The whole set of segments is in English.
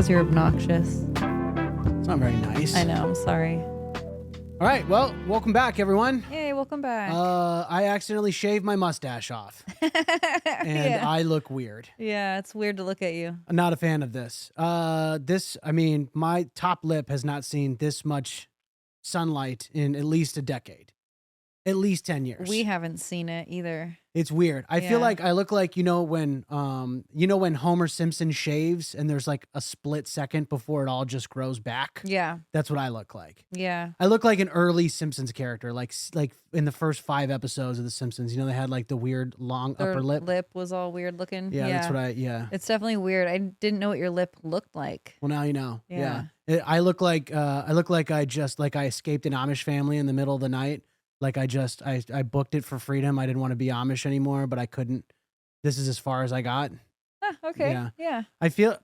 because you're obnoxious. It's not very nice. I know. I'm sorry. All right. Well, welcome back, everyone. Hey, welcome back. I accidentally shaved my mustache off, and yeah. I look weird. Yeah, it's weird to look at you. I'm not a fan of this. My top lip has not seen this much sunlight in at least a decade. At least 10 years. We haven't seen it either. It's weird. I feel like I look like, when Homer Simpson shaves and there's like a split second before it all just grows back. Yeah. That's what I look like. Yeah. I look like an early Simpsons character, like in the first 5 episodes of The Simpsons. They had like the weird long Their upper lip. lip was all weird looking. Yeah, that's what It's definitely weird. I didn't know what your lip looked like. Well, now you know. Yeah. I look like I escaped an Amish family in the middle of the night. Like I booked it for freedom. I didn't want to be Amish anymore, but I couldn't. This is as far as I got. Okay. Yeah. I feel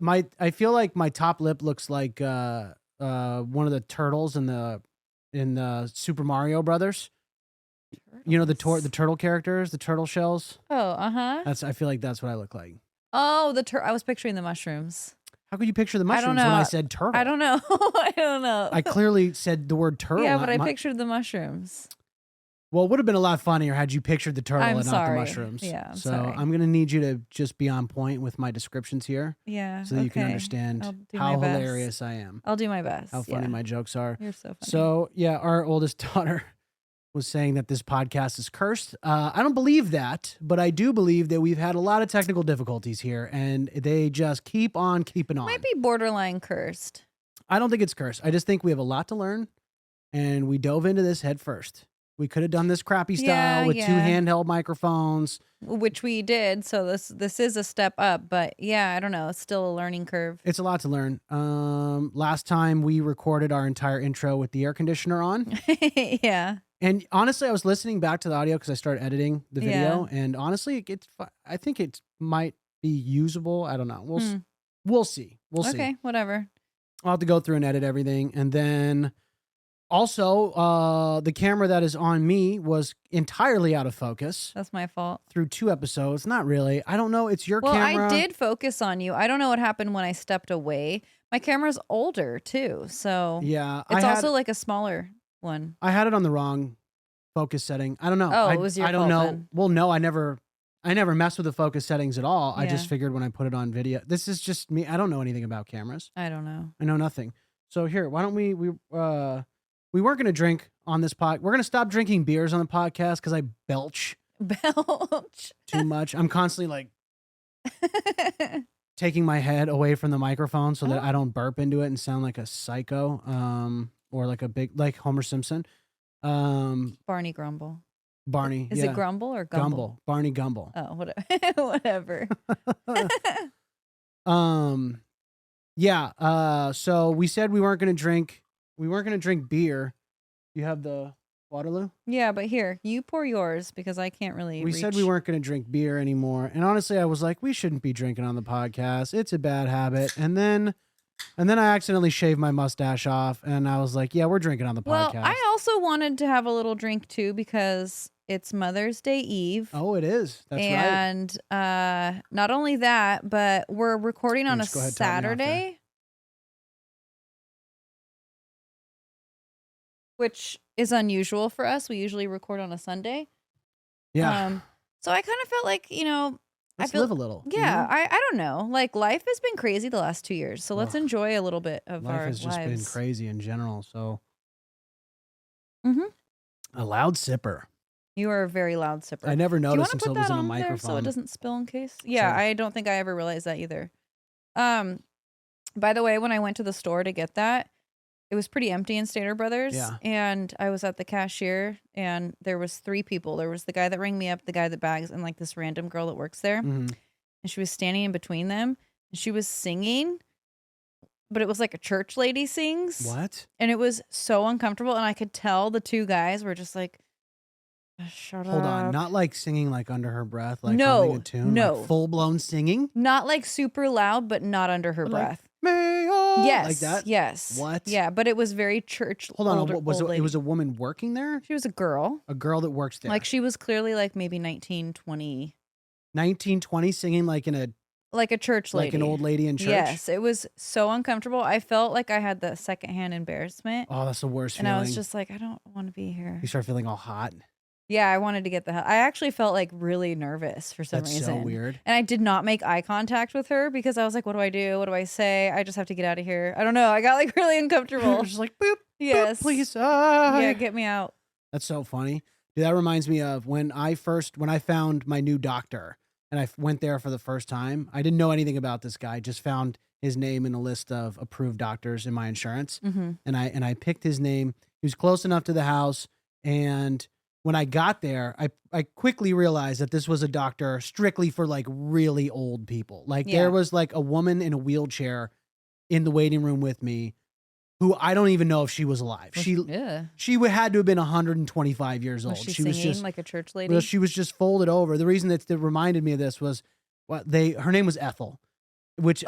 like my top lip looks like one of the turtles in the Super Mario Brothers. Turtles. The turtle characters, the turtle shells. Oh, I feel like that's what I look like. Oh, I was picturing the mushrooms. How could you picture the mushrooms when I said turtle? I don't know. I don't know. I clearly said the word turtle. Yeah, but I pictured the mushrooms. Well, it would have been a lot funnier had you pictured the turtle and not the mushrooms. Yeah, so sorry. I'm going to need you to just be on point with my descriptions here. Yeah. So that you can understand how hilarious I am. I'll do my best. How funny my jokes are. You're so funny. So, yeah, our oldest daughter was saying that this podcast is cursed. I don't believe that, but I do believe that we've had a lot of technical difficulties here, and they just keep on keeping on. Might be borderline cursed. I don't think it's cursed. I just think we have a lot to learn, and we dove into this head first. We could have done this crappy style with 2 handheld microphones. Which we did, so this is a step up, but yeah, I don't know. It's still a learning curve. It's a lot to learn. Last time we recorded our entire intro with the air conditioner on. Yeah. And honestly, I was listening back to the audio because I started editing the video, and honestly, I think it might be usable. I don't know. We'll see. We'll see. Okay, whatever. I'll have to go through and edit everything, and then also the camera that is on me was entirely out of focus. That's my fault. Through 2 episodes. Not really. I don't know. It's your camera. I did focus on you. I don't know what happened when I stepped away. My camera's older too, so yeah, it's also like a smaller one. I had it on the wrong focus setting. I don't know. Oh, it was your fault. I don't know. Then. Well, no, I never messed with the focus settings at all. I just figured when I put it on video. This is just me. I don't know anything about cameras. I don't know. I know nothing. So here, why don't we weren't going to drink on this pod. We're going to stop drinking beers on the podcast because I belch too much. I'm constantly like taking my head away from the microphone so that I don't burp into it and sound like a psycho, or like a big, like Homer Simpson. Barney Grumble. Barney. Is it Grumble or Gumble? Barney Gumble. Oh, whatever. So we said we weren't going to drink. We weren't going to drink beer. You have the Waterloo? Yeah, but here, you pour yours because I can't really We reach. said we weren't going to drink beer anymore. And honestly, I was like, we shouldn't be drinking on the podcast. It's a bad habit. And then I accidentally shaved my mustache off. And I was like, yeah, we're drinking on the podcast. Well, I also wanted to have a little drink too because it's Mother's Day Eve. Oh, it is. That's right. And not only that, but we're recording on a Saturday. Which is unusual for us. We usually record on a Sunday. Yeah. So I kind of felt like, let's live a little. Yeah. I don't know. Like life has been crazy the last 2 years. So let's enjoy a little bit of our lives. Life has just been crazy in general. So a loud sipper. You are a very loud sipper. I never noticed until it was in a microphone. So it doesn't spill in case. Yeah, sure. I don't think I ever realized that either. By the way, when I went to the store to get that, it was pretty empty in Stater Brothers. Yeah. And I was at the cashier and there was 3 people. There was the guy that rang me up, the guy that bags, and like this random girl that works there. Mm-hmm. And she was standing in between them and she was singing, but it was like a church lady sings. What? And it was so uncomfortable. And I could tell the 2 guys were just like, shut up. Hold on. Not like singing like under her breath, like humming a tune. No. Like full blown singing? Not like super loud, but not under her breath. Yes. Like that? Yes. What? Yeah, but it was very church. Hold on. It was a woman working there? She was a girl. A girl that works there. Like she was clearly like maybe 19, 20. 19, 20 singing like in a Like a church lady. Like an old lady in church? Yes. It was so uncomfortable. I felt like I had the secondhand embarrassment. Oh, that's the worst and feeling. I was just like, I don't want to be here. You start feeling all hot. Yeah, I wanted to get the hell. I actually felt like really nervous for some reason. That's so weird. And I did not make eye contact with her because I was like, what do I do? What do I say? I just have to get out of here. I don't know. I got like really uncomfortable. Just like, boop, yes. boop, please. Yeah, get me out. That's so funny. Dude, that reminds me of when I found my new doctor and I went there for the first time. I didn't know anything about this guy. Just found his name in a list of approved doctors in my insurance. Mm-hmm. And I picked his name. He was close enough to the house. And when I got there, I quickly realized that this was a doctor strictly for like really old people. Like there was like a woman in a wheelchair in the waiting room with me who I don't even know if she was alive. She had to have been 125 years old. She was just like a church lady. Well, she was just folded over. The reason that reminded me of this was her name was Ethel.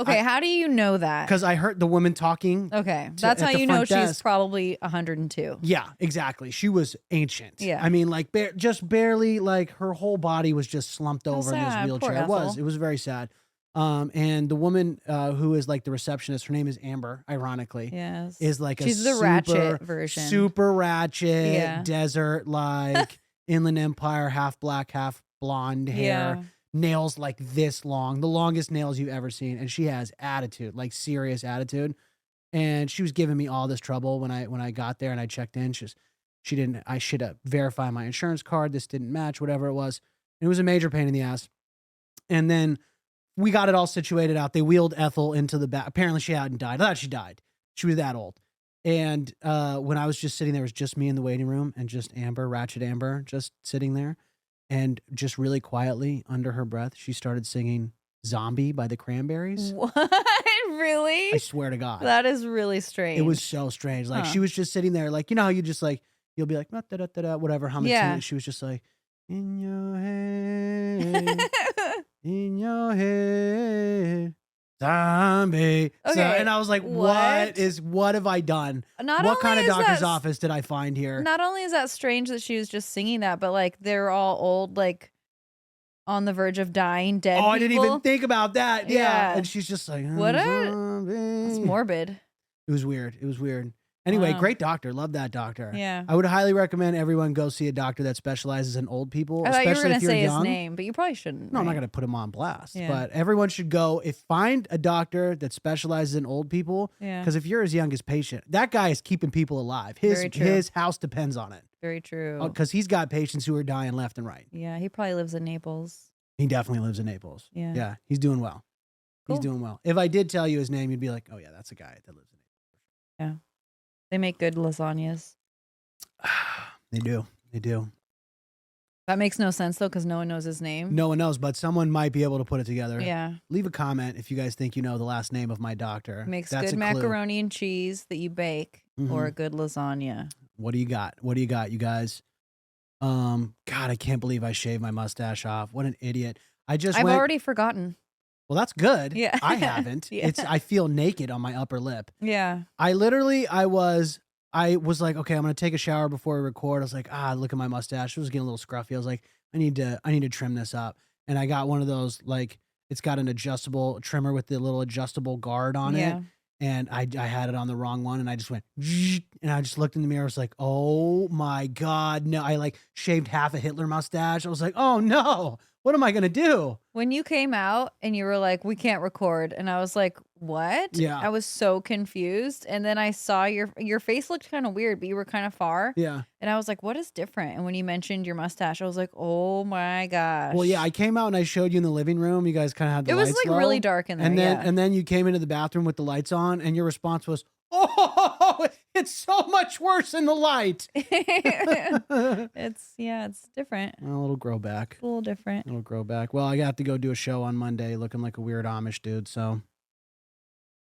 How do you know that? Because I heard the woman talking. Okay, that's how you know she's probably 102. Yeah, exactly. She was ancient. Yeah, I mean, like just barely, like her whole body was just slumped over in this wheelchair. It was very sad. And the woman who is like the receptionist, her name is Amber, ironically. Yes. Is like she's the ratchet version. Super ratchet, desert, like Inland Empire, half black, half blonde hair. Nails like this long, the longest nails you've ever seen. And she has attitude, like serious attitude. And she was giving me all this trouble when I got there and I checked in. I should verify my insurance card. This didn't match, whatever it was. It was a major pain in the ass. And then we got it all situated out. They wheeled Ethel into the back. Apparently she hadn't died. I thought she died. She was that old. And when I was just sitting there, it was just me in the waiting room and just Ratchet Amber, just sitting there. And just really quietly, under her breath, she started singing Zombie by the Cranberries. What? Really? I swear to God. That is really strange. It was so strange. Like, she was just sitting there, like, you know how you just, like, you'll be like, da-da-da-da, whatever, humming to it. She was just like, in your head, in your head, zombie. Okay, so, and I was like, what have I done? What kind of doctor's office did I find here? Not only is that strange that she was just singing that, but like they're all old, like on the verge of dying, dead people. I didn't even think about that. Yeah. And she's just like, That's morbid. It was weird. Anyway, great doctor. Love that doctor. Yeah. I would highly recommend everyone go see a doctor that specializes in old people. I thought you were going to say his name, but you probably shouldn't. No, I'm not going to put him on blast. Yeah. But everyone should go find a doctor that specializes in old people. Yeah. Because if you're his youngest patient, that guy is keeping people alive. His house depends on it. Very true. Because he's got patients who are dying left and right. Yeah, he probably lives in Naples. He definitely lives in Naples. Yeah. Yeah, he's doing well. Cool. He's doing well. If I did tell you his name, you'd be like, oh yeah, that's a guy that lives in Naples. Yeah. They make good lasagnas. They do. That makes no sense though, because no one knows his name. No one knows, but someone might be able to put it together. Yeah. Leave a comment if you guys think you know the last name of my doctor. Makes good macaroni and cheese that you bake, or a good lasagna. What do you got? You guys? God, I can't believe I shaved my mustache off. What an idiot. I've already forgotten. Well, that's good. Yeah. I haven't. Yeah. I feel naked on my upper lip. Yeah. I was like, okay, I'm going to take a shower before we record. I was like, look at my mustache. It was getting a little scruffy. I was like, I need to trim this up. And I got one of those, like, it's got an adjustable trimmer with the little adjustable guard on it. And I had it on the wrong one, and I just went, and I just looked in the mirror. I was like, oh my God, no. I like shaved half a Hitler mustache. I was like, oh no, what am I going to do? When you came out and you were like, we can't record. And I was like, what? Yeah. I was so confused. And then I saw your face looked kind of weird, but you were kind of far. Yeah. And I was like, what is different? And when you mentioned your mustache, I was like, oh my gosh. Well, yeah, I came out and I showed you in the living room. You guys kind of had the lights low. It was like low. really dark in there. And then you came into the bathroom with the lights on, and your response was, oh, it's so much worse in the light. It's different. Well, it'll grow back. It's a little different. It'll grow back. Well, I got to go do a show on Monday looking like a weird Amish dude, so.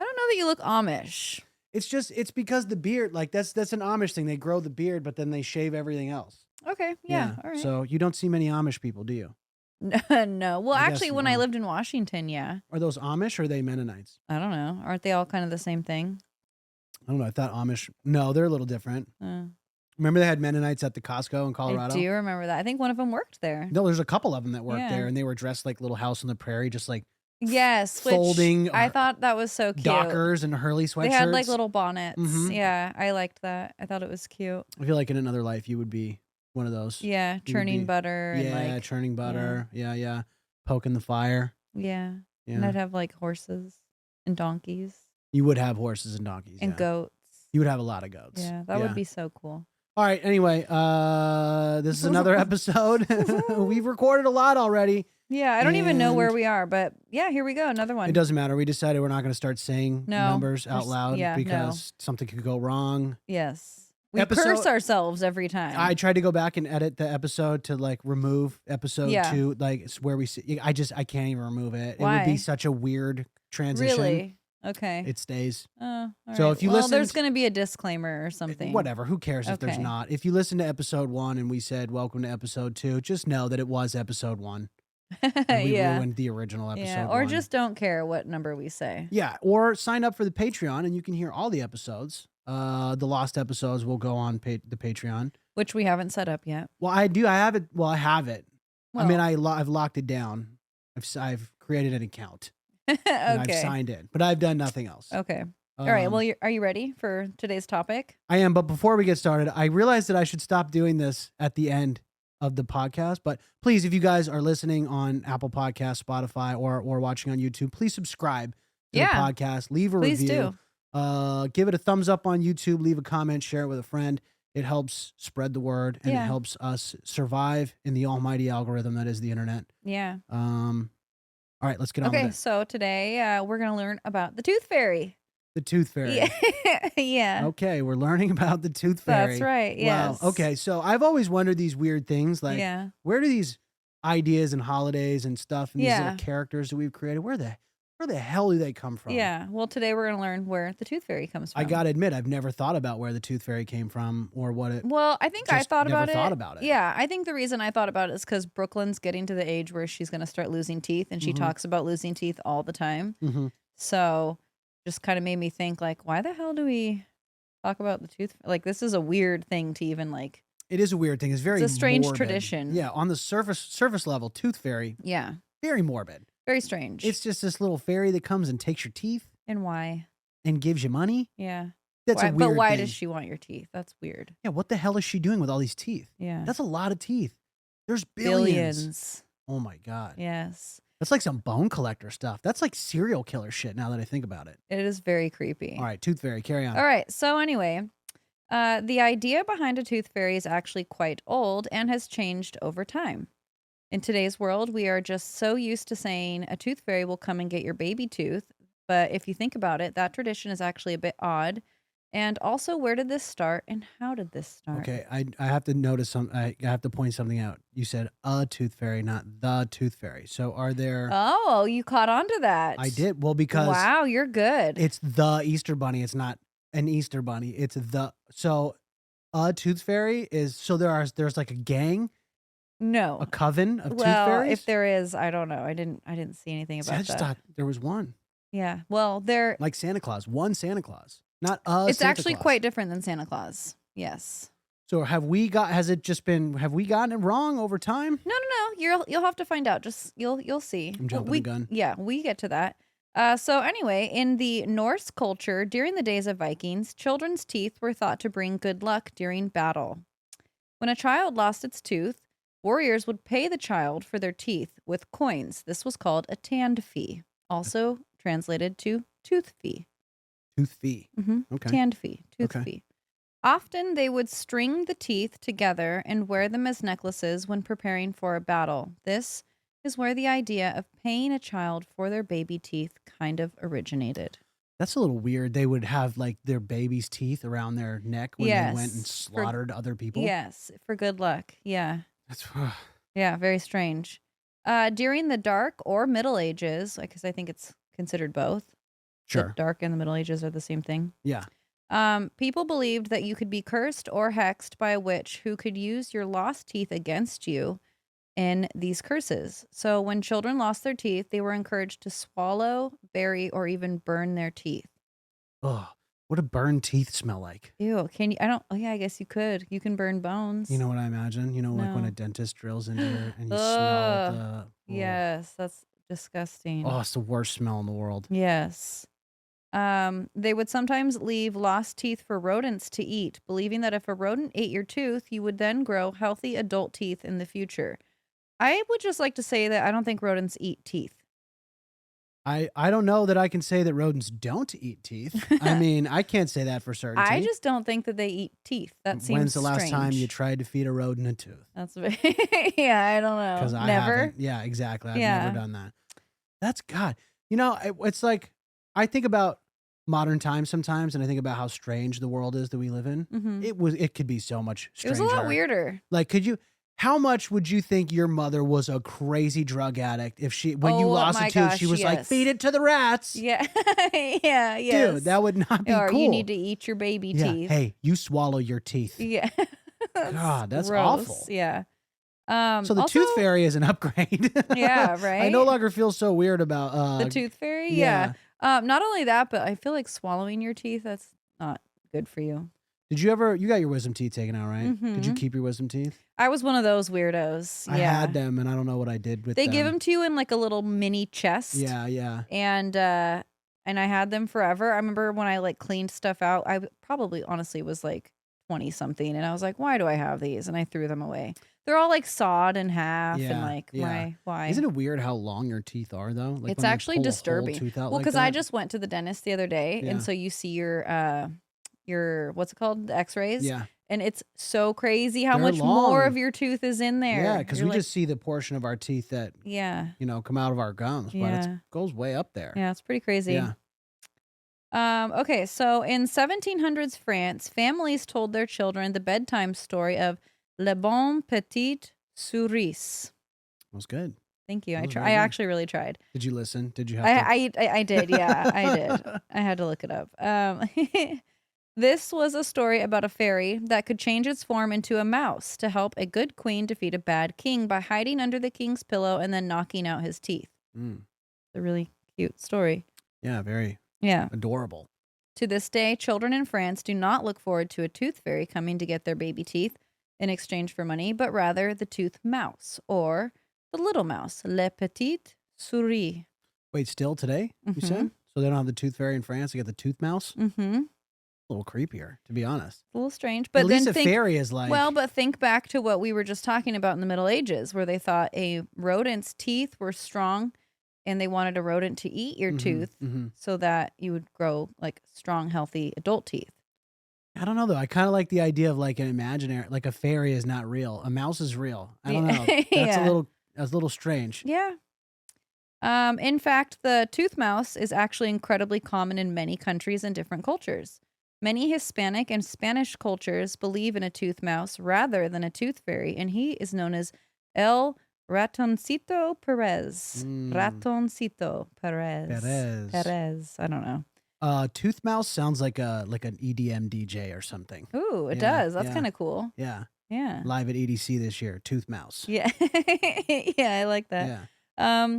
I don't know that you look Amish. It's because the beard, like that's an Amish thing. They grow the beard, but then they shave everything else. Okay, yeah. All right. So you don't see many Amish people, do you? No. Well, actually, when I lived in Washington, yeah. Are those Amish or are they Mennonites? I don't know. Aren't they all kind of the same thing? I don't know. I thought Amish. No, they're a little different. Remember they had Mennonites at the Costco in Colorado? I do remember that. I think one of them worked there. No, there's a couple of them that worked there, and they were dressed like Little House on the Prairie, just like Yes, folding. I thought that was so cute. Dockers and Hurley sweatshirts. They had like little bonnets. Yeah, I liked that. I thought it was cute. I feel like in another life you would be one of those. Yeah, churning butter. Yeah, and like, churning butter. Yeah. Poking the fire. Yeah. And I'd have like horses and donkeys. You would have horses and donkeys. And goats. You would have a lot of goats. Yeah, that would be so cool. All right, anyway, this is another episode. We've recorded a lot already. Yeah, I don't even know where we are, but yeah, here we go, another one. It doesn't matter. We decided we're not going to start saying numbers out loud because something could go wrong. Yes. We curse ourselves every time. I tried to go back and edit the episode to like remove episode 2, like it's where we see. I can't even remove it. Why? It would be such a weird transition. Really? Okay. It stays. So right. If you listen, there's going to be a disclaimer or something. Whatever. Who cares if there's not? If you listen to episode 1 and we said welcome to episode 2, just know that it was episode 1. And we ruined the original episode. Yeah. Or just don't care what number we say. Yeah. Or sign up for the Patreon and you can hear all the episodes. The lost episodes will go on the Patreon, which we haven't set up yet. Well, I do. I have it. Well, I have it. Well, I mean, I've locked it down. I've created an account. Okay. And I've signed in, but I've done nothing else. Okay. All right. Well, are you ready for today's topic? I am. But before we get started, I realized that I should stop doing this at the end of the podcast. But please, if you guys are listening on Apple Podcasts, Spotify, or watching on YouTube, please subscribe to the podcast. Leave a review. Do. Give it a thumbs up on YouTube. Leave a comment. Share it with a friend. It helps spread the word, and it helps us survive in the almighty algorithm that is the internet. Yeah. All right, let's get on with it. Okay, so today we're going to learn about the Tooth Fairy. The Tooth Fairy. Yeah. Okay, we're learning about the Tooth Fairy. That's right, yes. Wow. Okay, so I've always wondered these weird things, like where do these ideas and holidays and stuff and these little characters that we've created, where the hell do they come from? Yeah, well, today we're going to learn where the Tooth Fairy comes from. I got to admit, I've never thought about where the Tooth Fairy came from or what it... Well, I think I thought about it. Never thought about it. Yeah, I think the reason I thought about it is because Brooklyn's getting to the age where she's going to start losing teeth, and she talks about losing teeth all the time. So just kind of made me think, like, why the hell do we talk about the tooth? Like, this is a weird thing to even, like... It is a weird thing. It's very It's a strange morbid. tradition. Yeah, on the surface level, Tooth Fairy. Yeah. Very morbid. Very strange. It's just this little fairy that comes and takes your teeth. And why? And gives you money. Yeah. That's a weird But why thing. does she want your teeth? That's weird. Yeah, what the hell is she doing with all these teeth? Yeah. That's a lot of teeth. There's billions. Oh my God. Yes. That's like some bone collector stuff. That's like serial killer shit now that I think about it. It is very creepy. All right, Tooth Fairy, carry on. All right. So anyway, the idea behind a tooth fairy is actually quite old and has changed over time. In today's world, we are just so used to saying a tooth fairy will come and get your baby tooth. But if you think about it, that tradition is actually a bit odd. And also, where did this start and how did this start? Okay, I have to notice I have to point something out. You said a tooth fairy, not the tooth fairy. So are there... Oh, you caught on to that. I did. Well, because... Wow, you're good. It's the Easter Bunny. It's not an Easter Bunny. It's the... So a tooth fairy is... So there's like a gang... No. A coven of tooth well, fairies? If there is, I don't know. I didn't see anything about that. I just thought there was one. Yeah. Well, there... Like Santa Claus. One Santa Claus. Not a It's Santa actually Claus. quite different than Santa Claus. Yes. So have we gotten it wrong over time? No. You'll have to find out. Just you'll see. I'm jumping the gun. Yeah, we get to that. So anyway, in the Norse culture, during the days of Vikings, children's teeth were thought to bring good luck during battle. When a child lost its tooth, warriors would pay the child for their teeth with coins. This was called a tand fee, also translated to tooth fee. Tooth fee. Mm-hmm. Okay. Tand fee, tooth fee. Often they would string the teeth together and wear them as necklaces when preparing for a battle. This is where the idea of paying a child for their baby teeth kind of originated. That's a little weird. They would have like their baby's teeth around their neck when they went and slaughtered other people. Yes, for good luck. Yeah. That's yeah, very strange. During the Dark or Middle Ages, because I think it's considered both. Sure. The Dark and the Middle Ages are the same thing. Yeah. People believed that you could be cursed or hexed by a witch who could use your lost teeth against you in these curses. So when children lost their teeth, they were encouraged to swallow, bury, or even burn their teeth. Oh, what do burned teeth smell like? Ew, can you? Oh yeah, I guess you could. You can burn bones. You know what I imagine? You know, like when a dentist drills into your and you smell the... Yes, that's disgusting. Oh, it's the worst smell in the world. Yes. They would sometimes leave lost teeth for rodents to eat, believing that if a rodent ate your tooth, you would then grow healthy adult teeth in the future. I would just like to say that I don't think rodents eat teeth. I don't know that I can say that rodents don't eat teeth. I mean, I can't say that for certainty. I just don't think that they eat teeth. That seems When's the last strange. time you tried to feed a rodent a tooth? That's yeah, I don't know. Because I Never. haven't. Yeah, exactly. I've Yeah. never done that. That's God. You know, it's like I think about modern times sometimes, and I think about how strange the world is that we live in. Mhm. It could be so much It was stranger. a lot weirder. Like, how much would you think your mother was a crazy drug addict if when you Oh lost my a tooth, she gosh, was like, yes. feed it to the rats? Yeah. Yeah, yes. Dude, that would not be Or cool. you need to eat your baby Yeah. teeth. Hey, you swallow your teeth. Yeah. God, that's gross. awful. Yeah. So the also, tooth fairy is an upgrade. Yeah, right? I no longer feel so weird about the tooth fairy? yeah. Yeah. Not only that, but I feel like swallowing your teeth, that's not good for you. Did you got your wisdom teeth taken out, right? Did you Mhm. keep your wisdom teeth? I was one of those weirdos. I Yeah. had them and I don't know what I did with They them. give them to you in like a little mini chest. Yeah, yeah. And I had them forever. I remember when I like cleaned stuff out, I probably honestly was like 20 something, and I was like, why do I have these? And I threw them away. They're all like sawed in half and like why? Isn't it weird how long your teeth are though? Like It's when they actually pull a whole disturbing. tooth out Well, like because I that? just went to the dentist the other day, Yeah. and so you see your what's it called? The x-rays. Yeah. And it's so crazy how They're much more long. of your tooth is in there. Yeah, because You're we like, just see the portion of our teeth that yeah. come out of our gums, but it Yeah. goes way up there. Yeah, it's pretty crazy. Yeah. Okay, so in 1700s France, families told their children the bedtime story of Le Bon Petit Souris. It was good. Thank you. That I was try. very I good. actually really tried. Did you listen? Did you have I did. Yeah, I did. I had to look it up. This was a story about a fairy that could change its form into a mouse to help a good queen defeat a bad king by hiding under the king's pillow and then knocking out his teeth. Mm. It's a really cute story. Yeah, very Yeah. adorable. To this day, children in France do not look forward to a tooth fairy coming to get their baby teeth in exchange for money, but rather the tooth mouse or the little mouse, le petit souris. Wait, still today, you said? So they don't have the tooth fairy in France, they got the tooth mouse? Mm-hmm. A little creepier, to be honest. A little strange. But At least then a fairy is like... Well, but think back to what we were just talking about in the Middle Ages, where they thought a rodent's teeth were strong and they wanted a rodent to eat your tooth so that you would grow like strong, healthy adult teeth. I don't know, though. I kind of like the idea of like an imaginary, like a fairy is not real. A mouse is real. I don't know. That's a little strange. Yeah. In fact, the tooth mouse is actually incredibly common in many countries and different cultures. Many Hispanic and Spanish cultures believe in a tooth mouse rather than a tooth fairy, and he is known as El Ratoncito Perez. Ratoncito Perez. Perez. I don't know. Tooth mouse sounds like an EDM DJ or something. Ooh, it does. That's kind of cool. Yeah. Yeah. Live at EDC this year, tooth mouse. Yeah. Yeah, I like that. Yeah.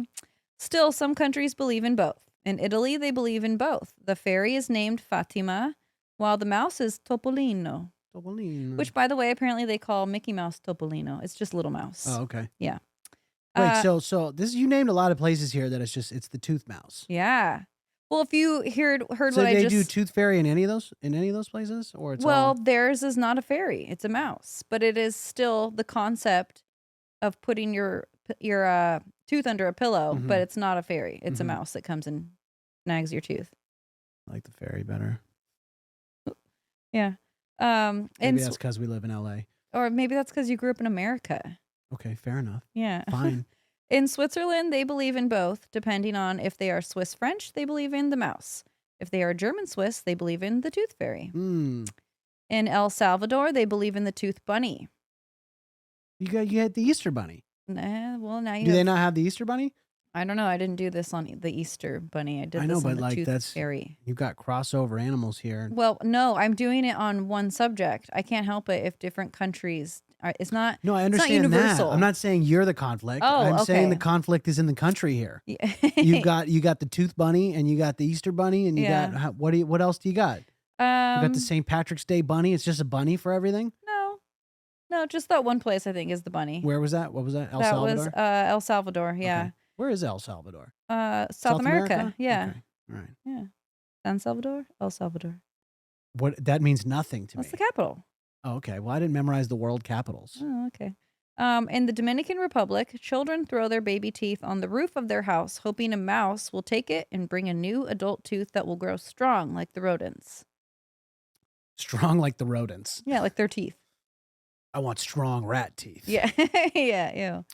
Still, some countries believe in both. In Italy, they believe in both. The fairy is named Fatima, while the mouse is Topolino. Topolino. Which, by the way, apparently they call Mickey Mouse Topolino. It's just Little Mouse. Oh, okay. Yeah. Wait, so this you named a lot of places here that it's the tooth mouse. Yeah. Well, if you heard So what I they just... do tooth fairy in any of those places, or it's Well, all... theirs is not a fairy. It's a mouse. But it is still the concept of putting your tooth under a pillow, but it's not a fairy. It's a mouse that comes and nags your tooth. I like the fairy better. Yeah. Maybe that's because we live in LA. Or maybe that's because you grew up in America. Okay, fair enough. Yeah. Fine. In Switzerland, they believe in both. Depending on if they are Swiss French, they believe in the mouse. If they are German Swiss, they believe in the tooth fairy. Mm. In El Salvador, they believe in the tooth bunny. You had the Easter bunny. Well, now you Do they not have the Easter bunny? I don't know. I didn't do this on the Easter bunny. I did I know, this on but the like tooth that's fairy. You've got crossover animals here. Well, no, I'm doing it on one subject. I can't help it if different countries are. It's not. No, I understand it's not universal. that. I'm not saying you're the conflict. Oh, I'm saying okay. the conflict is in the country here. Yeah. you got the tooth bunny and you got the Easter bunny and you got what else do you got? You got the St. Patrick's Day bunny. It's just a bunny for everything. No, just that one place I think is the bunny. Where was that? What was that? El that Salvador? was El Salvador. Yeah. Okay. Where is El Salvador? South America. Yeah. Okay. All right. Yeah. San Salvador? El Salvador. What that means nothing to That's the me. capital. Oh, okay. Well, I didn't memorize the world capitals. Oh, okay. In the Dominican Republic, children throw their baby teeth on the roof of their house, hoping a mouse will take it and bring a new adult tooth that will grow strong like the rodents. Strong like the rodents. Yeah, like their teeth. I want strong rat teeth. Yeah. Yeah. Ew.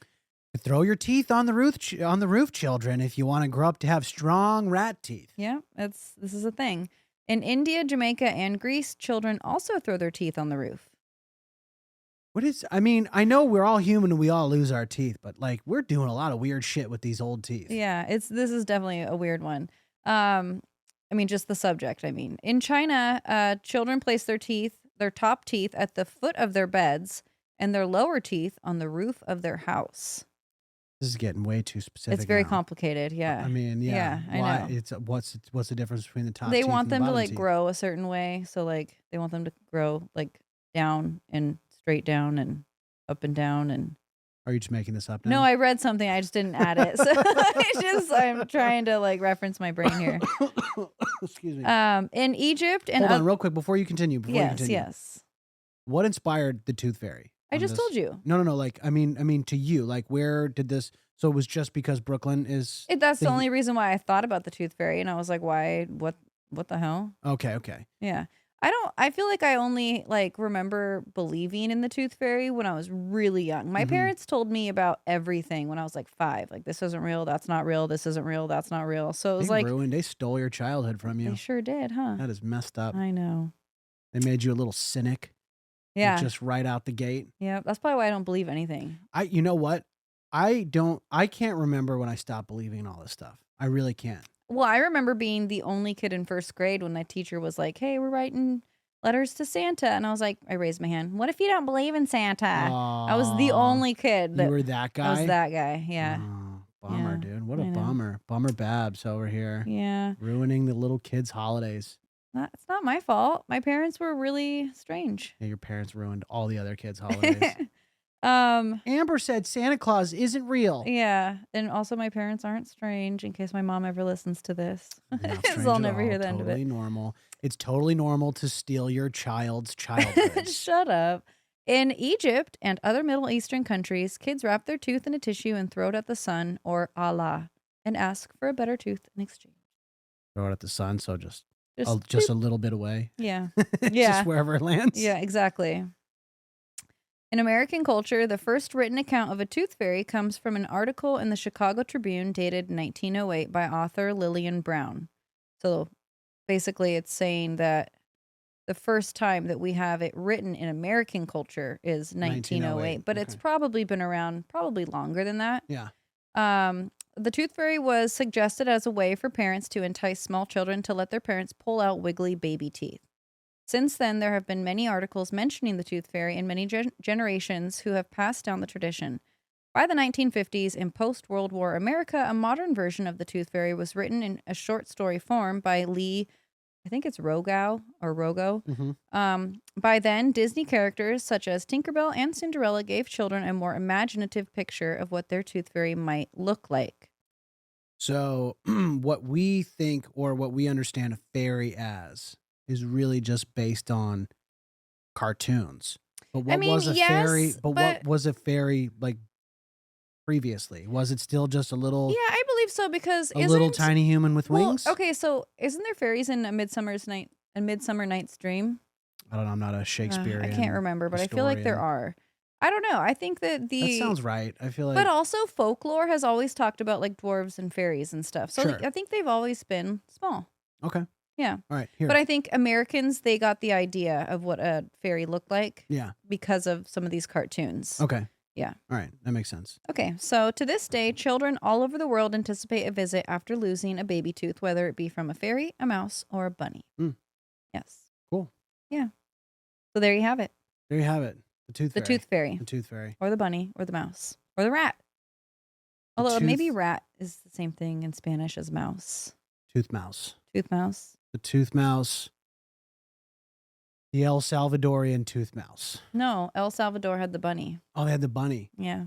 Throw your teeth on the roof, children, if you want to grow up to have strong rat teeth. Yeah, this is a thing. In India, Jamaica, and Greece, children also throw their teeth on the roof. I mean, I know we're all human and we all lose our teeth, but like we're doing a lot of weird shit with these old teeth. Yeah, this is definitely a weird one. I mean, just the subject. I mean, in China, children place their top teeth at the foot of their beds and their lower teeth on the roof of their house. This is getting way too specific. It's very now. complicated. Yeah. I mean, yeah. I know. It's what's the difference between the top? They teeth want and the them to bottom like teeth? grow a certain way. So like they want them to grow like down and straight down and up and down and. Are you just making this up now? No, I read something. I just didn't add it. So I'm trying to like reference my brain here. Excuse me. In Egypt and hold on real quick before you continue. Yes. What inspired the Tooth Fairy? I just told you. No. Like, I mean, to you, like, where did this? So it was just because Brooklyn is. That's the only reason why I thought about the Tooth Fairy, and I was like, why? What the hell? Okay. Yeah. I feel like I only like remember believing in the Tooth Fairy when I was really young. My parents told me about everything when I was like 5. Like, this isn't real, that's not real, this isn't real, that's not real. So it was they stole your childhood from you. They sure did, huh? That is messed up. I know. They made you a little cynic. Yeah. Just right out the gate. Yeah, that's probably why I don't believe anything. You know what? I can't remember when I stopped believing in all this stuff. I really can't. Well, I remember being the only kid in first grade when my teacher was like, hey, we're writing letters to Santa. And I was like, I raised my hand. What if you don't believe in Santa? I was the only kid. You were that guy? I was that guy, yeah. Oh, bummer, dude. What a I know. bummer. Bummer Babs over here. Yeah. Ruining the little kids' holidays. It's not my fault. My parents were really strange. Yeah, your parents ruined all the other kids' holidays. Um, Amber said Santa Claus isn't real. Yeah, and also my parents aren't strange. In case my mom ever listens to this, Not so strange I'll at never all. hear the end of Totally it. normal. It's totally normal to steal your child's childhood. Shut up. In Egypt and other Middle Eastern countries, kids wrap their tooth in a tissue and throw it at the sun or Allah and ask for a better tooth in exchange. Throw it at the sun, so just Just a little bit away. Yeah. Yeah. Just wherever it lands. Yeah, exactly. In American culture, the first written account of a tooth fairy comes from an article in the Chicago Tribune dated 1908 by author Lillian Brown. So basically, it's saying that the first time that we have it written in American culture is 1908, but it's probably been around probably longer than that. Yeah. The tooth fairy was suggested as a way for parents to entice small children to let their parents pull out wiggly baby teeth. Since then, there have been many articles mentioning the tooth fairy and many generations who have passed down the tradition. By the 1950s, in post-World War America, a modern version of the tooth fairy was written in a short story form by Lee, I think it's Rogo. By then, Disney characters such as Tinkerbell and Cinderella gave children a more imaginative picture of what their tooth fairy might look like. So what we think or what we understand a fairy as is really just based on cartoons. But what was a fairy? But what was a fairy like previously? Was it still just a little? Yeah, I believe so because a little tiny human with wings. Okay, so isn't there fairies in A Midsummer Night's Dream? I don't know. I'm not a Shakespearean. I can't remember, but historian. I feel like there are. I don't know. I think that that sounds right. I feel like, but also folklore has always talked about like dwarves and fairies and stuff. So Sure. I think they've always been small. Okay. Yeah. All right. Here. But I think Americans, they got the idea of what a fairy looked like. Yeah. Because of some of these cartoons. Okay. Yeah. All right. That makes sense. Okay. So to this day, children all over the world anticipate a visit after losing a baby tooth, whether it be from a fairy, a mouse, or a bunny. Mm. Yes. Cool. Yeah. So there you have it. There you have it. The tooth fairy. The tooth fairy. The tooth fairy. Or the bunny, or the mouse, or the rat. Although maybe rat is the same thing in Spanish as mouse. Tooth mouse. Tooth mouse. The tooth mouse. The El Salvadorian tooth mouse. No, El Salvador had the bunny. Oh, they had the bunny. Yeah.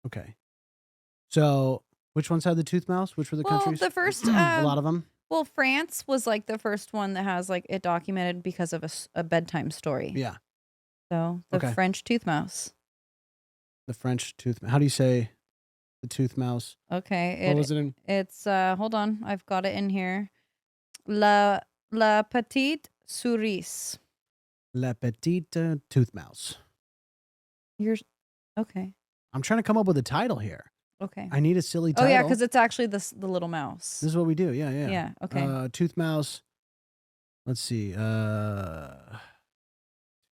Okay. So, which ones had the tooth mouse? Which were the Well, countries? the first, A lot of them. well, France was like the first one that has like it documented because of a bedtime story. Yeah. So the Okay. French tooth mouse. The French tooth. How do you say the tooth mouse? Okay. What was it in? It's hold on, I've got it in here. La petite souris. La petite tooth mouse. You're okay. I'm trying to come up with a title here. Okay. I need a silly Oh title. yeah, because it's actually the little mouse. This is what we do. Yeah, yeah. Yeah. Okay. Tooth mouse. Let's see.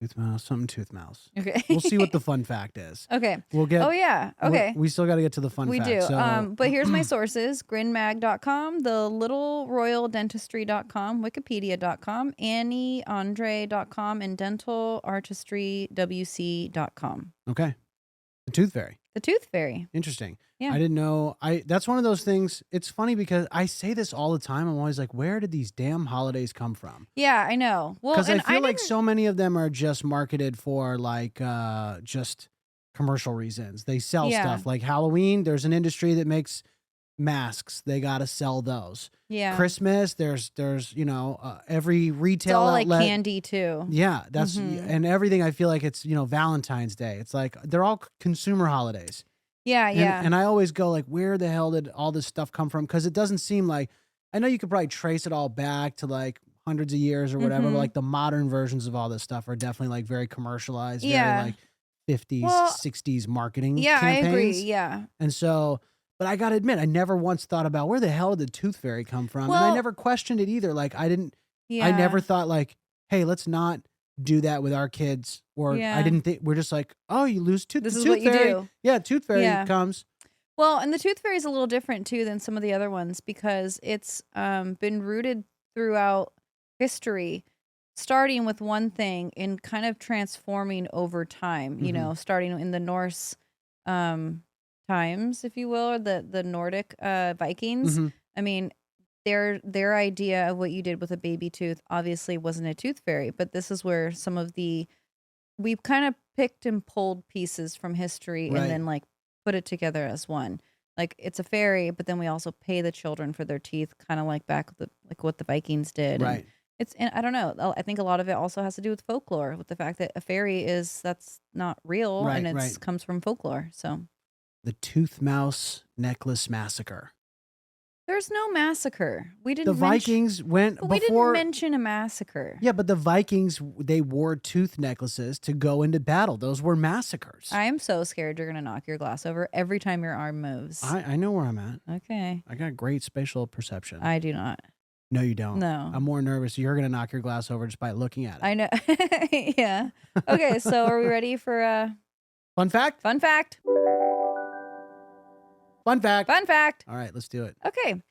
Tooth mouse. Something tooth mouse. Okay. We'll see what the fun fact is. Okay. We'll get. Oh yeah. Okay. We still got to get to the fun fact. We do. So, But here's my sources: grinmag.com, the littleroyaldentistry.com, wikipedia.com, annieandre.com, and dentalartistrywc.com. Okay. The tooth fairy. The tooth fairy. Interesting. Yeah. I didn't know. That's one of those things. It's funny because I say this all the time. I'm always like, where did these damn holidays come from? Yeah, I know. Well, Because I and feel like didn't- so many of them are just marketed for like just commercial reasons. They sell Yeah. stuff like Halloween. There's an industry that makes masks. They got to sell those. Yeah. Christmas. There's every It's retail all like outlet. candy too. Yeah, that's and everything. I feel like it's Valentine's Day. It's like they're all consumer holidays. Yeah, yeah. And I always go like, where the hell did all this stuff come from? Because it doesn't seem like, I know you could probably trace it all back to like hundreds of years or whatever, but like the modern versions of all this stuff are definitely like very commercialized, Yeah. very like 50s, Well, 60s marketing yeah, campaigns. I agree. Yeah. And so, but I got to admit, I never once thought about where the hell did the tooth fairy come from? And I Well- never questioned it either. Like I Yeah. never thought like, hey, let's not do that with our kids. Or Yeah. I didn't think, we're just like, oh, you lose tooth. This the is tooth what you fairy. do. Yeah, tooth fairy Yeah. comes. Well, and the tooth fairy is a little different too than some of the other ones because it's been rooted throughout history, starting with one thing and kind of transforming over time. You know, starting in the Norse times, if you will, or the Nordic Vikings. Mhm. I mean, their idea of what you did with a baby tooth obviously wasn't a tooth fairy, but this is where some of we've kind of picked and pulled pieces from history Right. and then like put it together as one. Like it's a fairy, but then we also pay the children for their teeth, kind of like back like what the Vikings did. Right. And I don't know. I think a lot of it also has to do with folklore, with the fact that a fairy that's not real Right, and it right. comes from folklore. So The Tooth Mouse Necklace Massacre. there's no massacre. We The didn't. Vikings went But we didn't before. mention a massacre. Yeah, but the Vikings, they wore tooth necklaces to go into battle. Those were massacres. I am so scared you're gonna knock your glass over every time your arm moves. I know where I'm at. Okay. I got great spatial perception. I do not. No, you don't. No. I'm more nervous you're going to knock your glass over just by looking at it. I know. Yeah. Okay, so are we ready for Fun fact? fun fact? Fun fact. Fun fact. All right, let's do it. Okay.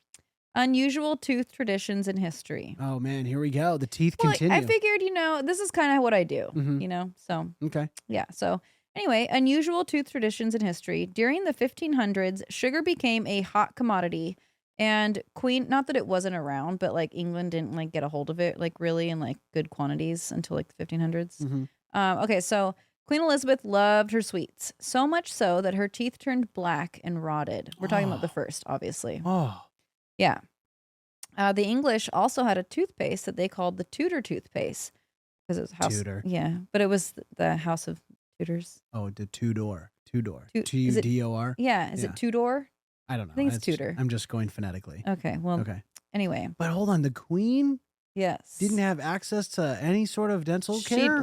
Unusual tooth traditions in history. Oh, man, here we go. The teeth Well, continue. I figured, this is kind of what I do, Mhm. So, Okay. yeah. So, anyway, unusual tooth traditions in history. During the 1500s, sugar became a hot commodity. And not that it wasn't around, but like England didn't like get a hold of it like really in like good quantities until like the 1500s. Mhm. Okay, so Queen Elizabeth loved her sweets, so much so that her teeth turned black and rotted. We're talking about the first, obviously. Oh, Yeah. The English also had a toothpaste that they called the Tudor toothpaste because it was Tudor. Yeah, but it was the House of Tudors. oh, the Tudor. Tudor. is it- Tudor. Yeah, is Yeah. it Tudor? I don't know. I think it's Tudor. I'm just going phonetically. Okay, well, Okay. anyway, But hold on. The Queen yes. didn't have access to any sort of dental care?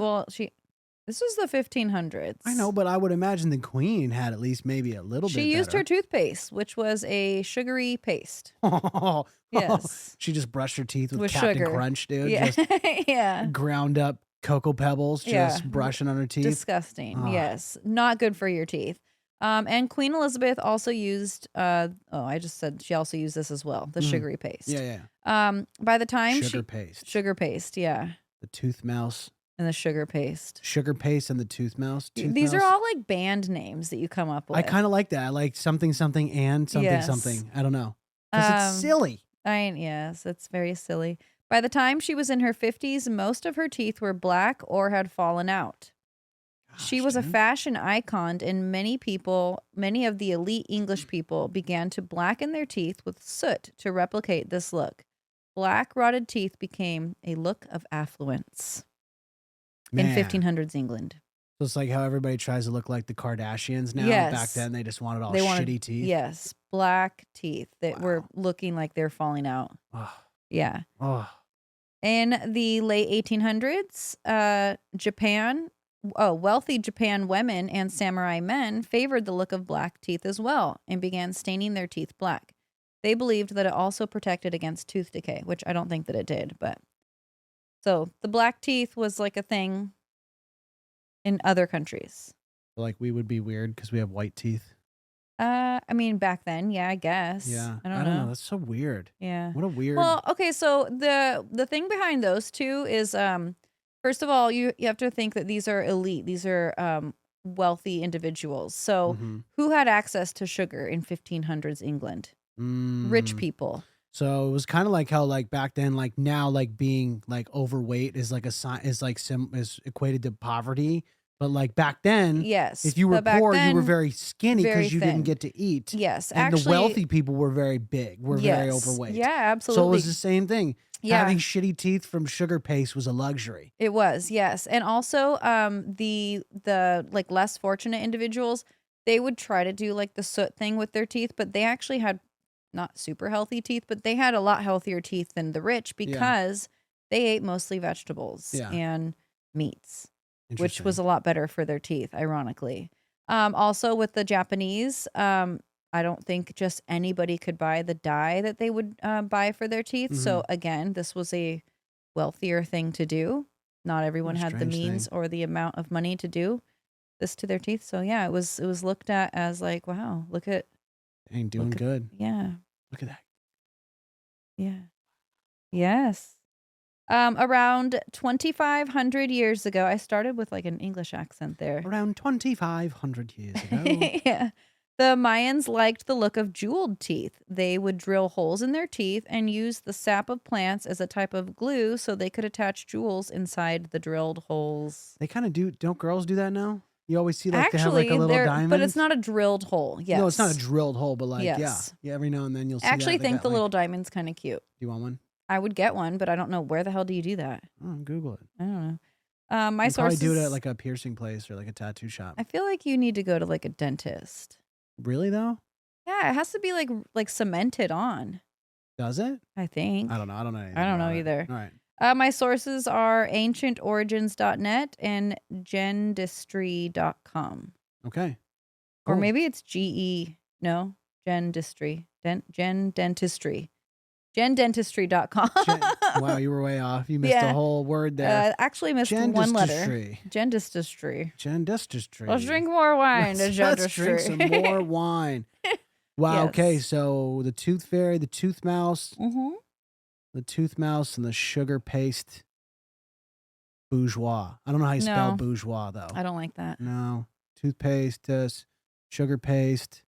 This was the 1500s. I know, but I would imagine the Queen had at least maybe a little bit She used her better. toothpaste, which was a sugary paste. Oh, Yes. she just brushed her teeth with With Captain sugar. Crunch, dude. Yeah. Just Yeah. ground up cocoa pebbles, just Yeah. brushing on her teeth. Disgusting. Ah. Yes. Not good for your teeth. And Queen Elizabeth also used, I just said she also used this as well, the sugary paste. Yeah, yeah. By the time Sugar paste. sugar paste, yeah. The tooth mouse. And the sugar paste. Sugar paste and the tooth mouse. These are all like band names that you come up with. I kind of like that. I like something, something, and something, Yes. something. I don't know. Because it's silly. Yes, it's very silly. By the time she was in her 50s, most of her teeth were black or had fallen out. She Gosh, was a dude. fashion icon, and many of the elite English people began to blacken their teeth with soot to replicate this look. Black rotted teeth became a look of affluence in Man. 1500s England. So it's like how everybody tries to look like the Kardashians now. Back Yes. then, they just wanted all They wanted, shitty teeth. yes, black teeth that were Wow. looking like they're falling out. Oh, Yeah. oh. In the late 1800s, wealthy Japan women and samurai men favored the look of black teeth as well and began staining their teeth black. They believed that it also protected against tooth decay, which I don't think that it did, but so the black teeth was like a thing in other countries. Like we would be weird because we have white teeth. I mean, back then, yeah, I guess. Yeah. I don't know. That's so weird. Yeah. What a weird. Well, okay, so the thing behind those two is first of all, you have to think that these are elite. These are wealthy individuals. So, who had access to sugar in 1500s England? Rich people. So it was kind of like how like back then, like now, like being like overweight is like a sign is equated to poverty. But like back then, yes, if you were poor, you were very skinny very because you thin. didn't get to eat. Yes, and actually, the wealthy people were very big, were very overweight. Yeah, absolutely. So it was the same thing. Yeah. Having shitty teeth from sugar paste was a luxury. It was, yes. And also the like less fortunate individuals, they would try to do like the soot thing with their teeth, but they actually had not super healthy teeth, but they had a lot healthier teeth than the rich because they ate mostly vegetables and meats, which was a lot better for their teeth, ironically. Also with the Japanese, I don't think just anybody could buy the dye that they would buy for their teeth. So again, this was a wealthier thing to do. Not everyone had the means or the amount of money to do this to their teeth. So yeah, it was looked at as like, wow, look at ain't doing good. Yeah. Look at that. Yeah. Yes. Around 2,500 years ago, I started with like an English accent there. Around 2,500 years ago. Yeah. The Mayans liked the look of jeweled teeth. They would drill holes in their teeth and use the sap of plants as a type of glue so they could attach jewels inside the drilled holes. They kind of do. Don't girls do that now? You always see like they have like a little diamond. But it's not a drilled hole. Yes. No, it's not a drilled hole, but like, yes. yeah, every now and then you'll see I actually that. think the little diamond's kind of cute. Do you want one? I would get one, but I don't know where the hell do you do that? Oh, Google it. I don't know. My sources probably do it at like a piercing place or like a tattoo shop. I feel like you need to go to like a dentist. Really though? Yeah, it has to be like cemented on. Does it? I think. I don't know. I don't know. I don't know either. All right. My sources are ancientorigins.net and gendistry.com. Okay. Or Cool. maybe it's GE. No, gendistry. Gen dentistry. Gendentistry.com. Wow, you were way off. You missed a whole word there. Actually missed one letter. Gendistry. Gendistry. Let's drink more wine. Let's drink some more wine. Wow. Yes. Okay, so the tooth fairy, the tooth mouse, the tooth mouse, and the sugar paste bourgeois. I don't know how you spell bourgeois though. I don't like that. No, toothpaste, sugar paste,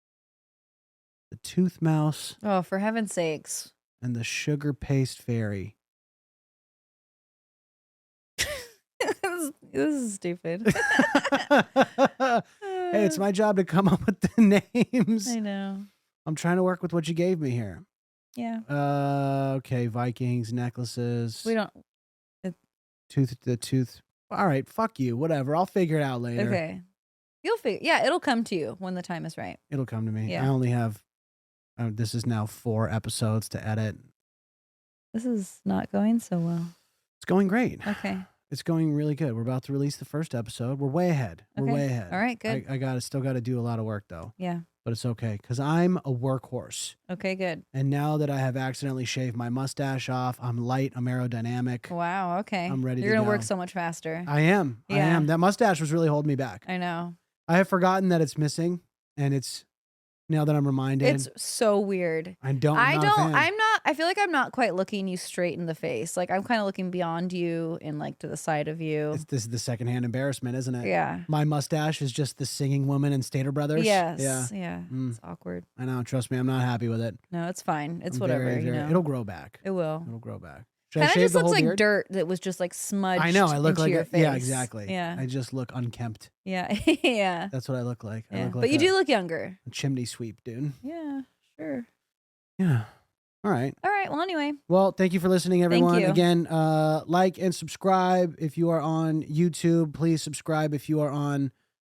the tooth mouse. Oh, for heaven's sakes! And the sugar paste fairy. This is stupid. Hey, it's my job to come up with the names. I know. I'm trying to work with what you gave me here. Yeah. Okay, Vikings, necklaces. We don't. The tooth. All right, fuck you. Whatever. I'll figure it out later. Okay. You'll figure. Yeah, it'll come to you when the time is right. It'll come to me. Yeah. I only have. This is now 4 episodes to edit. This is not going so well. It's going great. Okay. It's going really good. We're about to release the first episode. We're way ahead. Okay. We're way ahead. All right, good. I still got to do a lot of work though. Yeah. But it's okay because I'm a workhorse. Okay, good. And now that I have accidentally shaved my mustache off, I'm light. I'm aerodynamic. Wow. Okay. I'm ready. You're to gonna go. work so much faster. I am. Yeah. I am. That mustache was really holding me back. I know. I have forgotten that it's missing, and it's now that I'm reminded. It's so weird. I'm not a fan. I feel like I'm not quite looking you straight in the face. Like I'm kind of looking beyond you and like to the side of you. This is the secondhand embarrassment, isn't it? Yeah. My mustache is just the singing woman in Stater Brothers. Yes. Yeah. Yeah. It's awkward. I know. Trust me, I'm not happy with it. No, it's fine. It's I'm whatever. very, you know. It'll grow back. It will. It'll grow back. Should I Kind of shave just the looks whole like beard? dirt that was just like smudged. I know. I look into like your face. yeah, exactly. Yeah. I just look unkempt. Yeah. Yeah. That's what I look like. I Yeah. look like But you do look younger. a chimney sweep, dude. Yeah. Sure. Yeah. All right. All right. Well, anyway. Well, thank you for listening, everyone. you. Again, like and subscribe if you are on YouTube. Please subscribe if you are on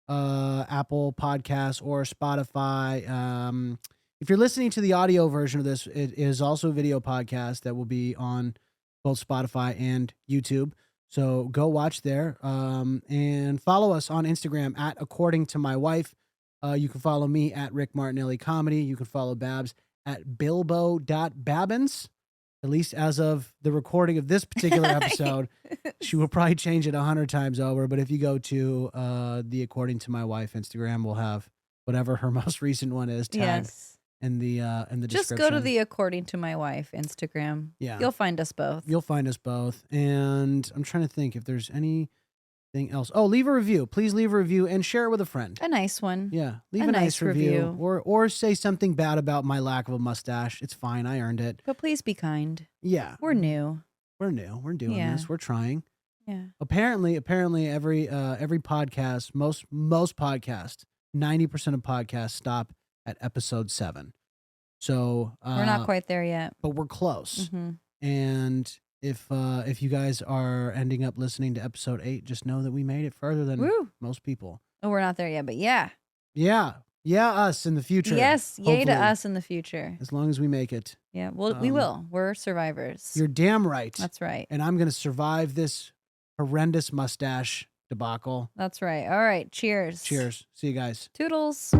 Apple Podcasts or Spotify. If you're listening to the audio version of this, it is also a video podcast that will be on both Spotify and YouTube. So go watch there, and follow us on Instagram at According to My Wife. You can follow me at Rick Martinelli Comedy. You can follow Babs at bilbo.babbins, at least as of the recording of this particular episode. She will probably change it 100 times over, but if you go to the According to My Wife Instagram, we'll have whatever her most recent one is tagged in the Just description. go to the According to My Wife Instagram. Yeah. You'll find us both. You'll find us both. And I'm trying to think if there's anything else. Oh, leave a review. Please leave a review and share it with a friend. A nice one. Yeah. Leave a nice review. Or say something bad about my lack of a mustache. It's fine. I earned it. But please be kind. Yeah. We're new. We're new. We're doing this. We're trying. Yeah. Apparently every podcast, most podcasts, 90% of podcasts stop at episode 7. So we're not quite there yet. But we're close. Mm-hmm. And if you guys are ending up listening to episode 8, just know that we made it further than most people. Oh, we're not there yet, but yeah. Yeah. Yeah, us in the future. Yes, yay to hopefully. us in the future. As long as we make it. Yeah, well, we will. We're survivors. You're damn right. That's right. And I'm going to survive this horrendous mustache debacle. That's right. All right, cheers. Cheers. See you guys. Toodles.